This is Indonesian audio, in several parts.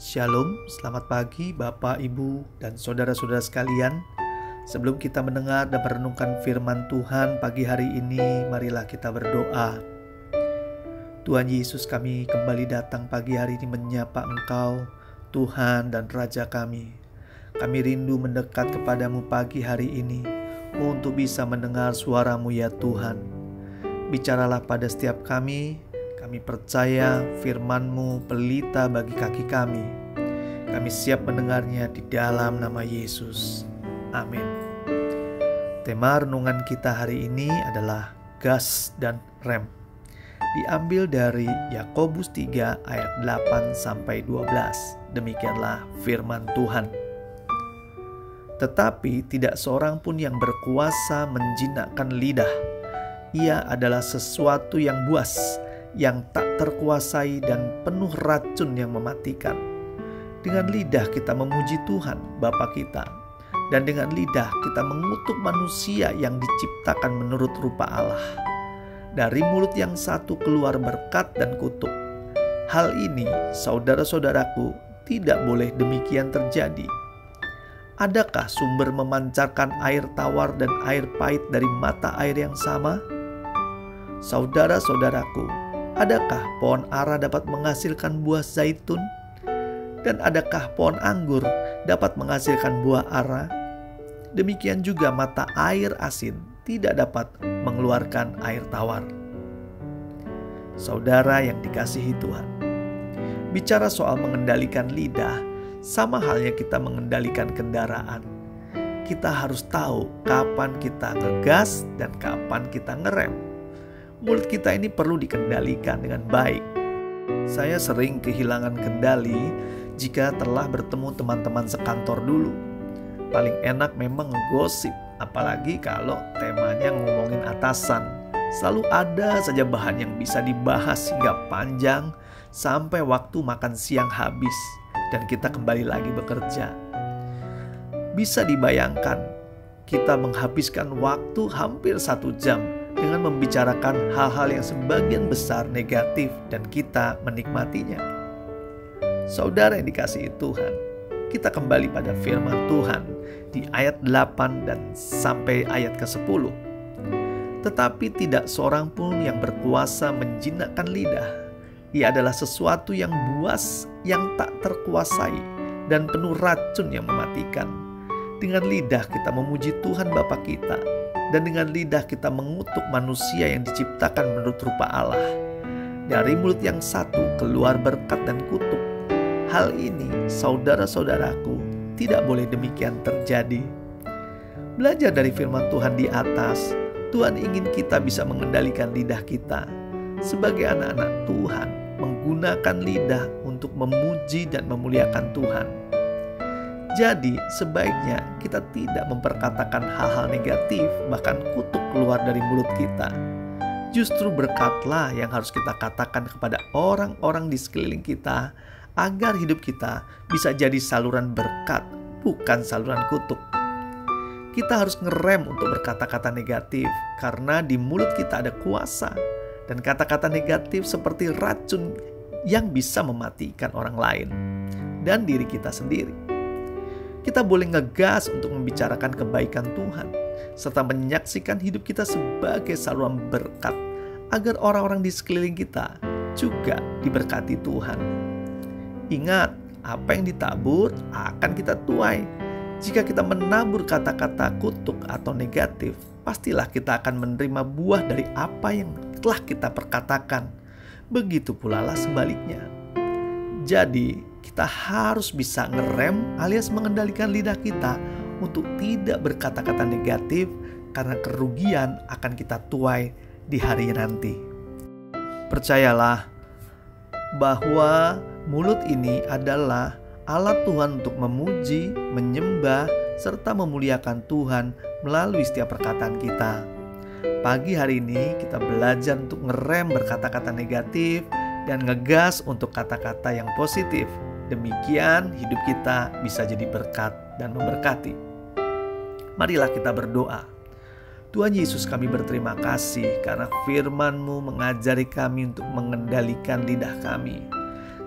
Shalom, selamat pagi Bapak, Ibu, dan saudara-saudara sekalian. Sebelum kita mendengar dan merenungkan firman Tuhan pagi hari ini, marilah kita berdoa. Tuhan Yesus, kami kembali datang pagi hari ini menyapa Engkau, Tuhan dan Raja kami. Kami rindu mendekat kepadamu pagi hari ini untuk bisa mendengar suara-Mu ya Tuhan. Bicaralah pada setiap kami percaya firman-Mu pelita bagi kaki kami. Kami siap mendengarnya di dalam nama Yesus. Amin. Tema renungan kita hari ini adalah gas dan rem. Diambil dari Yakobus 3 ayat 8-12. Demikianlah firman Tuhan. Tetapi tidak seorang pun yang berkuasa menjinakkan lidah. Ia adalah sesuatu yang buas, yang tak terkuasai dan penuh racun yang mematikan. Dengan lidah kita memuji Tuhan Bapa kita, dan dengan lidah kita mengutuk manusia yang diciptakan menurut rupa Allah. Dari mulut yang satu keluar berkat dan kutuk. Hal ini, saudara-saudaraku, tidak boleh demikian terjadi. Adakah sumber memancarkan air tawar dan air pahit dari mata air yang sama? Saudara-saudaraku, adakah pohon ara dapat menghasilkan buah zaitun? Dan adakah pohon anggur dapat menghasilkan buah ara? Demikian juga mata air asin tidak dapat mengeluarkan air tawar. Saudara yang dikasihi Tuhan, bicara soal mengendalikan lidah, sama halnya kita mengendalikan kendaraan. Kita harus tahu kapan kita ngegas dan kapan kita ngerem. Mulut kita ini perlu dikendalikan dengan baik. Saya sering kehilangan kendali jika telah bertemu teman-teman sekantor dulu. Paling enak memang ngegosip, apalagi kalau temanya ngomongin atasan. Selalu ada saja bahan yang bisa dibahas hingga panjang sampai waktu makan siang habis dan kita kembali lagi bekerja. Bisa dibayangkan, kita menghabiskan waktu hampir 1 jam dengan membicarakan hal-hal yang sebagian besar negatif dan kita menikmatinya. Saudara yang dikasihi Tuhan, kita kembali pada firman Tuhan di ayat 8 dan sampai ayat ke-10. Tetapi tidak seorang pun yang berkuasa menjinakkan lidah. Ia adalah sesuatu yang buas, yang tak terkuasai dan penuh racun yang mematikan. Dengan lidah kita memuji Tuhan Bapa kita, dan dengan lidah kita mengutuk manusia yang diciptakan menurut rupa Allah. Dari mulut yang satu keluar berkat dan kutuk. Hal ini, saudara-saudaraku, tidak boleh demikian terjadi. Belajar dari firman Tuhan di atas, Tuhan ingin kita bisa mengendalikan lidah kita. Sebagai anak-anak Tuhan, menggunakan lidah untuk memuji dan memuliakan Tuhan. Jadi sebaiknya kita tidak memperkatakan hal-hal negatif, bahkan kutuk keluar dari mulut kita. Justru berkatlah yang harus kita katakan kepada orang-orang di sekeliling kita, agar hidup kita bisa jadi saluran berkat, bukan saluran kutuk. Kita harus ngerem untuk berkata-kata negatif, karena di mulut kita ada kuasa. Dan kata-kata negatif seperti racun yang bisa mematikan orang lain dan diri kita sendiri. Kita boleh ngegas untuk membicarakan kebaikan Tuhan, serta menyaksikan hidup kita sebagai saluran berkat, agar orang-orang di sekeliling kita juga diberkati Tuhan. Ingat, apa yang ditabur akan kita tuai. Jika kita menabur kata-kata kutuk atau negatif, pastilah kita akan menerima buah dari apa yang telah kita perkatakan. Begitu pula lah sebaliknya. Jadi, kita harus bisa ngerem alias mengendalikan lidah kita untuk tidak berkata-kata negatif, karena kerugian akan kita tuai di hari nanti. Percayalah bahwa mulut ini adalah alat Tuhan untuk memuji, menyembah, serta memuliakan Tuhan melalui setiap perkataan kita. Pagi hari ini kita belajar untuk ngerem berkata-kata negatif dan ngegas untuk kata-kata yang positif. Demikian hidup kita bisa jadi berkat dan memberkati. Marilah kita berdoa. Tuhan Yesus, kami berterima kasih karena firman-Mu mengajari kami untuk mengendalikan lidah kami.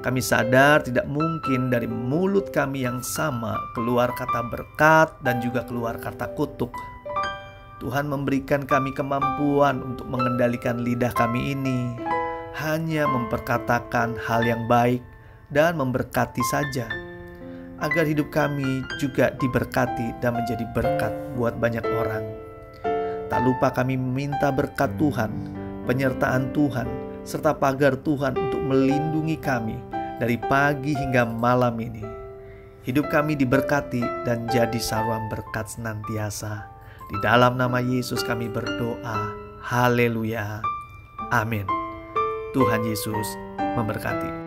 Kami sadar tidak mungkin dari mulut kami yang sama keluar kata berkat dan juga keluar kata kutuk. Tuhan memberikan kami kemampuan untuk mengendalikan lidah kami ini, hanya memperkatakan hal yang baik dan memberkati saja, agar hidup kami juga diberkati dan menjadi berkat buat banyak orang. Tak lupa kami meminta berkat Tuhan, penyertaan Tuhan, serta pagar Tuhan untuk melindungi kami dari pagi hingga malam ini. Hidup kami diberkati dan jadi saluran berkat senantiasa. Di dalam nama Yesus kami berdoa. Haleluya. Amin. Tuhan Yesus memberkati.